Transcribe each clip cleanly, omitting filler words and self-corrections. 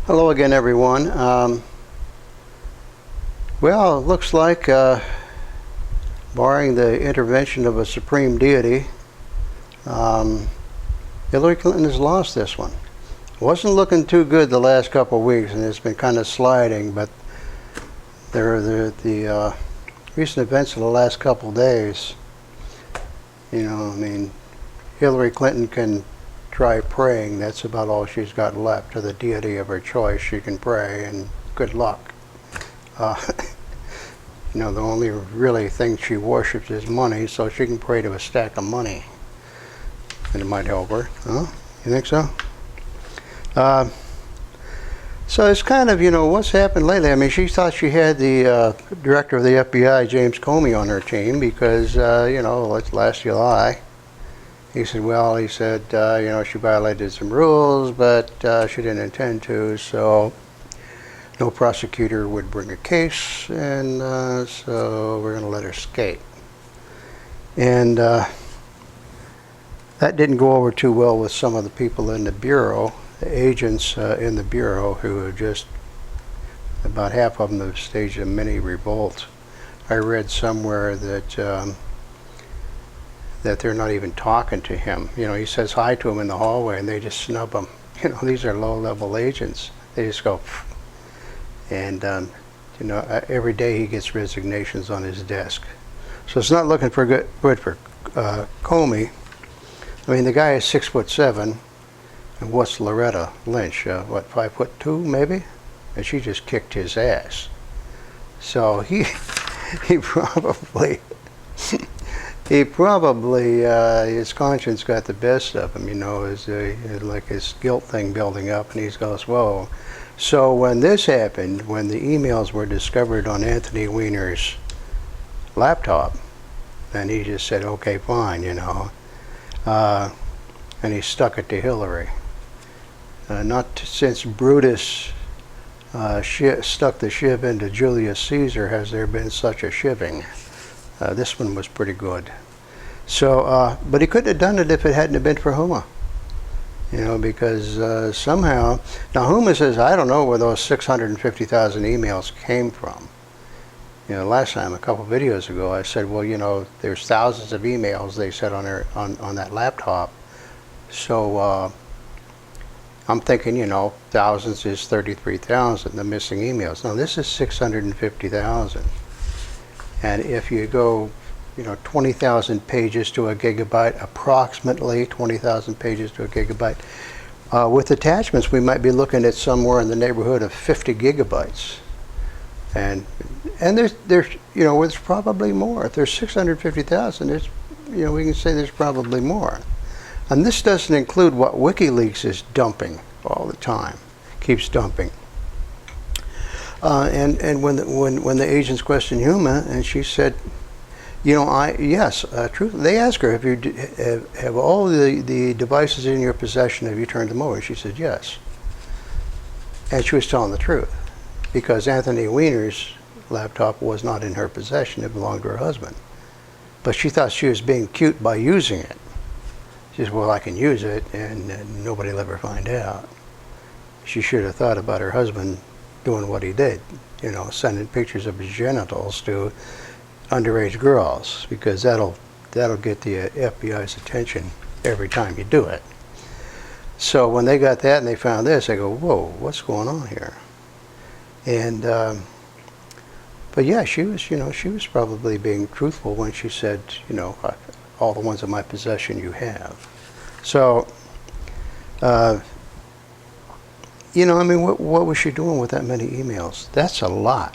Hello again, everyone. Well, it looks like, barring the intervention of a supreme deity, Hillary Clinton has lost this one. Wasn't looking too good the last couple of weeks, and it's been kind of sliding, but the recent events of the last couple of days, Hillary Clinton can try praying. That's about all she's got left. To the deity of her choice, she can pray, and good luck. The only really thing she worships is money, so she can pray to a stack of money, and it might help her. Huh? You think so? So it's kind of, what's happened lately. I mean, she thought she had the director of the FBI, James Comey, on her team because, last July, he said, she violated some rules, but she didn't intend to, so no prosecutor would bring a case, and so we're going to let her skate. And that didn't go over too well with some of the people in the Bureau, the agents in the Bureau, who have just, about half of them have staged a mini revolt. I read somewhere that that they're not even talking to him. He says hi to him in the hallway, and they just snub him. These are low-level agents. They just go, pfft. And every day he gets resignations on his desk. So it's not looking for good for Comey. I mean, the guy is 6'7", and what's Loretta Lynch? 5'2" maybe? And she just kicked his ass. So he probably his conscience got the best of him. Like his guilt thing building up, and he goes, whoa. So when this happened, when the emails were discovered on Anthony Weiner's laptop, then he just said, okay, fine, and he stuck it to Hillary. Not since Brutus stuck the shiv into Julius Caesar has there been such a shivving. This one was pretty good. So, but he couldn't have done it if it hadn't have been for Huma. Because somehow, now Huma says, I don't know where those 650,000 emails came from. Last time, a couple videos ago, I said, well, there's thousands of emails they said on that laptop. So I'm thinking, thousands is 33,000, the missing emails. No, this is 650,000. And if you go, 20,000 pages to a gigabyte, approximately 20,000 pages to a gigabyte. With attachments, we might be looking at somewhere in the neighborhood of 50 gigabytes. And there's probably more. If there's 650,000, we can say there's probably more. And this doesn't include what WikiLeaks is dumping all the time, keeps dumping. And when the agents questioned Huma, and she said, truthfully, they asked her, have all the devices in your possession, have you turned them over? She said, yes. And she was telling the truth, because Anthony Weiner's laptop was not in her possession. It belonged to her husband. But she thought she was being cute by using it. She said, well, I can use it, and nobody will ever find out. She should have thought about her husband doing what he did, sending pictures of his genitals to underage girls, because that'll get the FBI's attention every time you do it. So when they got that and they found this, they go, whoa, what's going on here? And but yeah, she was probably being truthful when she said, all the ones in my possession you have. So what was she doing with that many emails? That's a lot.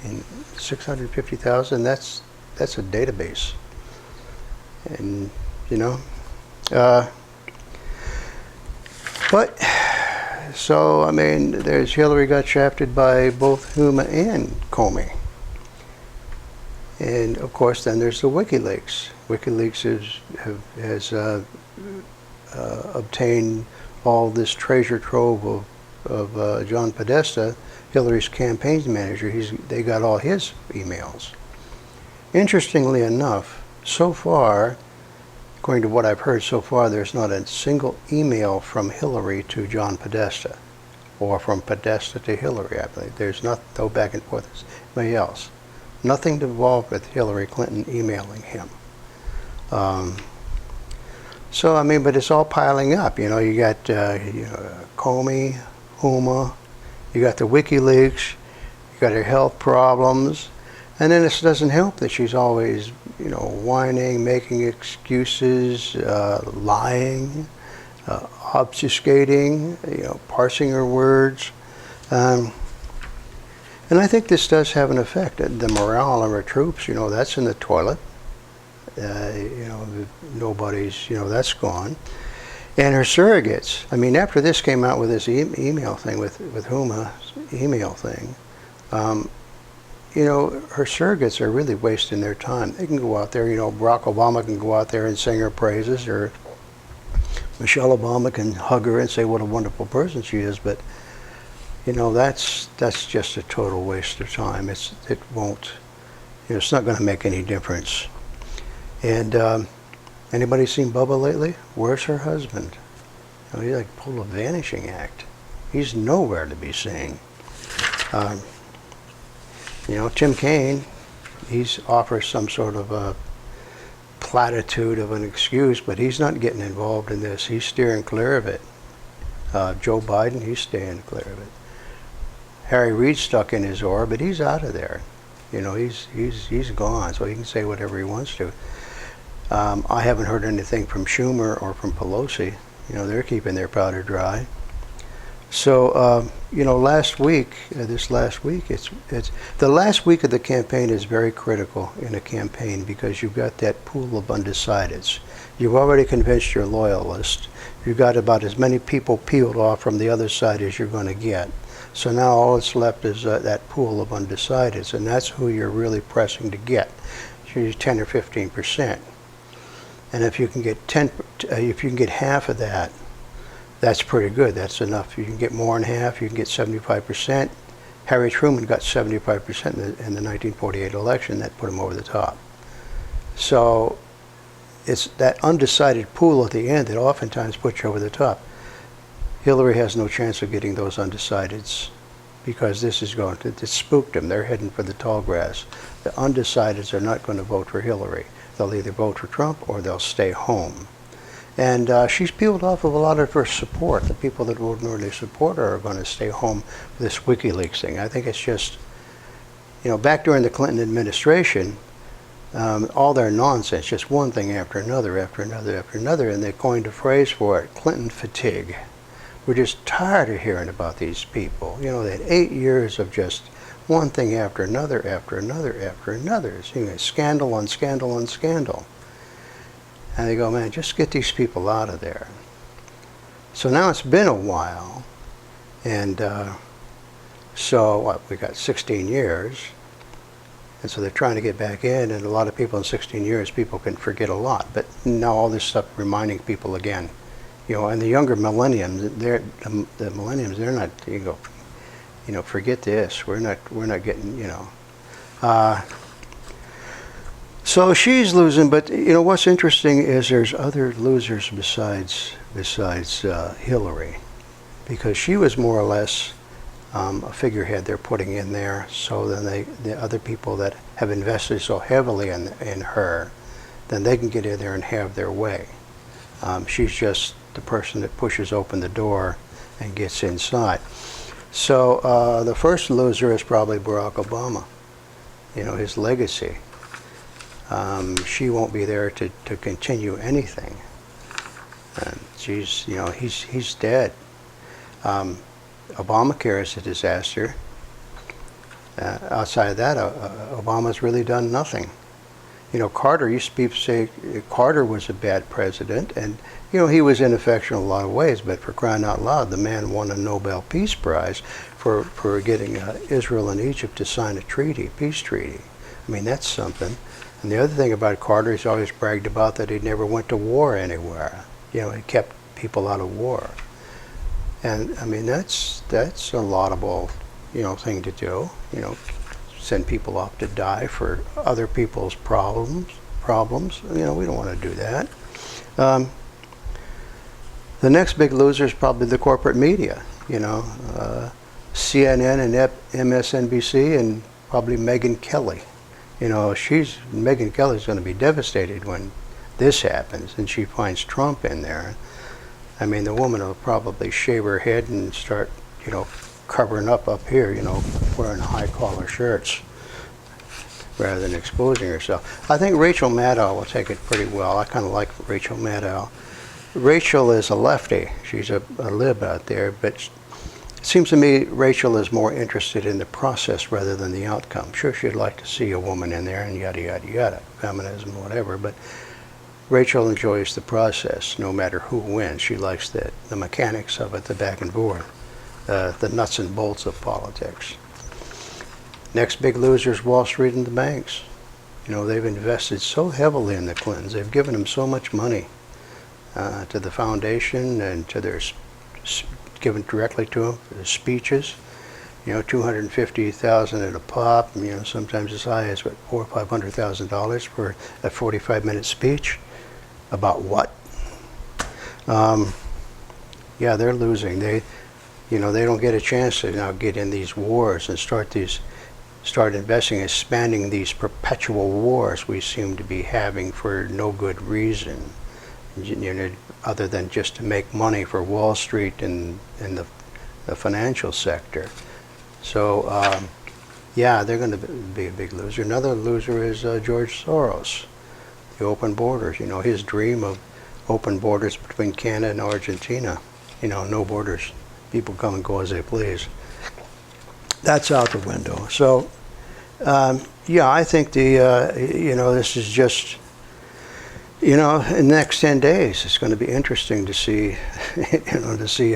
And 650,000, that's a database. And, but, so, there's Hillary got shafted by both Huma and Comey. And, of course, then there's the WikiLeaks. WikiLeaks has obtained all this treasure trove of John Podesta, Hillary's campaign manager. They got all his emails. Interestingly enough, so far, according to what I've heard so far, there's not a single email from Hillary to John Podesta. or from Podesta to Hillary, I believe. There's no back and forth with anybody else. Nothing involved with Hillary Clinton emailing him. So, I mean, but it's all piling up. You know, you got Comey, Huma, you got the WikiLeaks, you got her health problems, and then it doesn't help that she's always, you know, whining, making excuses, lying, obfuscating, you know, parsing her words. And I think this does have an effect. The morale of our troops, you know, that's in the toilet. You know, nobody's, you know, that's gone. And her surrogates, I mean, after this came out with this email thing, with Huma's email thing, you know, her surrogates are really wasting their time. They can go out there, you know, Barack Obama can go out there and sing her praises, or Michelle Obama can hug her and say what a wonderful person she is, but, you know, that's just a total waste of time. It won't, you know, it's not going to make any difference. And anybody seen Bubba lately? Where's her husband? You know, he like pulled a vanishing act. He's nowhere to be seen. You know, Tim Kaine, he's offers some sort of a platitude of an excuse, but he's not getting involved in this. He's steering clear of it. Joe Biden, he's staying clear of it. Harry Reid's stuck in his orbit. He's out of there. You know, he's gone, so he can say whatever he wants to. I haven't heard anything from Schumer or from Pelosi. You know, they're keeping their powder dry. So, you know, this last week, it's the last week of the campaign is very critical in a campaign, because you've got that pool of undecideds. You've already convinced your loyalists. You've got about as many people peeled off from the other side as you're going to get. So now all that's left is that pool of undecideds, and that's who you're really pressing to get. Usually 10 or 15%. And if you can get if you can get half of that, that's pretty good. That's enough. You can get more than half. You can get 75%. Harry Truman got 75% in the 1948 election. That put him over the top. So it's that undecided pool at the end that oftentimes puts you over the top. Hillary has no chance of getting those undecideds, because this is going to, it spooked them. They're heading for the tall grass. The undecideds are not going to vote for Hillary. They'll either vote for Trump or they'll stay home. And she's peeled off of a lot of her support. The people that would normally support her are going to stay home for this WikiLeaks thing. I think it's just, you know, back during the Clinton administration, all their nonsense, just one thing after another, after another, after another, and they coined a phrase for it, Clinton fatigue. We're just tired of hearing about these people. You know, they had 8 years of just one thing after another, after another, after another. So, you know, scandal on scandal on scandal. And they go, man, just get these people out of there. So now it's been a while, and so what, we got 16 years, and so they're trying to get back in, and a lot of people in 16 years, people can forget a lot, but now all this stuff reminding people again. You know, and the younger millenniums, the millenniums, they're not, you go, you know, forget this, we're not getting, you know. So she's losing, but you know what's interesting is there's other losers besides Hillary, because she was more or less a figurehead they're putting in there. So then the other people that have invested so heavily in her, then they can get in there and have their way. She's just the person that pushes open the door and gets inside. So the first loser is probably Barack Obama. You know, his legacy. She won't be there to continue anything. And she's, you know, he's dead. Obamacare is a disaster. Outside of that, Obama's really done nothing. You know, Carter, used to people say Carter was a bad president, and you know, he was ineffectual in a lot of ways, but for crying out loud, the man won a Nobel Peace Prize for getting Israel and Egypt to sign a treaty, peace treaty. I mean, that's something. And the other thing about Carter, he's always bragged about that he never went to war anywhere. You know, he kept people out of war. And I mean, that's a laudable, you know, thing to do. You know, send people off to die for other people's problems. You know, we don't want to do that. The next big loser is probably the corporate media. you know, CNN and MSNBC, and probably Megyn Kelly. You know, Megyn Kelly's going to be devastated when this happens, and she finds Trump in there. I mean, the woman will probably shave her head and start, you know, covering up here, you know, wearing high collar shirts rather than exposing herself. I think Rachel Maddow will take it pretty well. I kind of like Rachel Maddow. Rachel is a lefty. She's a lib out there, but it seems to me Rachel is more interested in the process rather than the outcome. Sure, she'd like to see a woman in there and yada, yada, yada, feminism, whatever, but Rachel enjoys the process no matter who wins. She likes the mechanics of it, the back and forth, the nuts and bolts of politics. Next big loser is Wall Street and the banks. You know, they've invested so heavily in the Clintons. They've given them so much money to the foundation and to their given directly to them for the speeches. You know, $250,000 at a pop. You know, sometimes as high as what, $400,000 or $500,000 for a 45-minute speech. About what? Yeah, they're losing. You know, they don't get a chance to now get in these wars and start investing, expanding these perpetual wars we seem to be having for no good reason, you know, other than just to make money for Wall Street and the financial sector. So, yeah, they're going to be a big loser. Another loser is George Soros, the open borders. You know, his dream of open borders between Canada and Argentina. You know, no borders. People come and go as they please. That's out the window. So, yeah, I think you know, this is just, you know, in the next 10 days, it's going to be interesting to see, you know, to see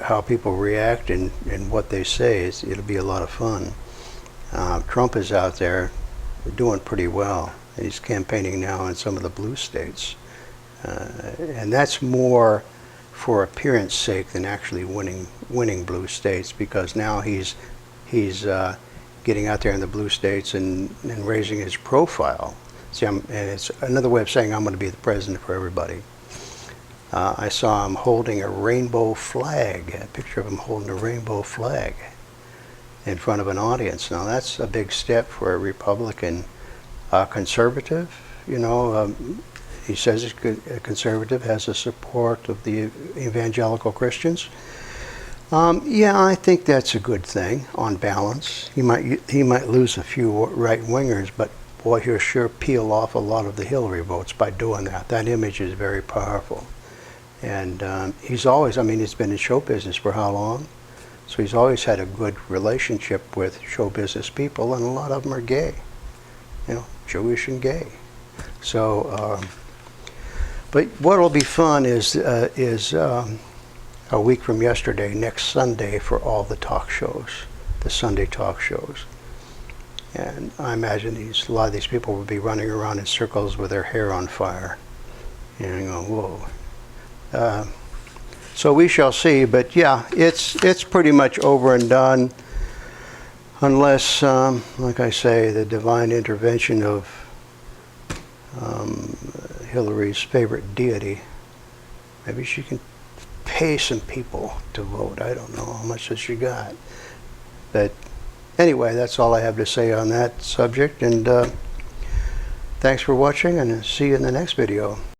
how people react and what they say. It'll be a lot of fun. Trump is out there doing pretty well. He's campaigning now in some of the blue states. And that's more for appearance sake than actually winning blue states, because now he's getting out there in the blue states and raising his profile. See, and it's another way of saying I'm going to be the president for everybody. I saw him holding a rainbow flag, a picture of him holding a rainbow flag in front of an audience. Now that's a big step for a Republican conservative. You know, he says a conservative, has the support of the evangelical Christians. Yeah, I think that's a good thing on balance. He might lose a few right-wingers, but boy, he'll sure peel off a lot of the Hillary votes by doing that. That image is very powerful. And he's always, I mean, he's been in show business for how long? So he's always had a good relationship with show business people, and a lot of them are gay. You know, Jewish and gay. So, but what will be fun is a week from yesterday, next Sunday, for all the talk shows, the Sunday talk shows. And I imagine a lot of these people will be running around in circles with their hair on fire. And going, whoa. So we shall see, but yeah, it's pretty much over and done, unless, like I say, the divine intervention of Hillary's favorite deity. Maybe she can pay some people to vote. I don't know how much that she got. But anyway, that's all I have to say on that subject, and thanks for watching, and see you in the next video.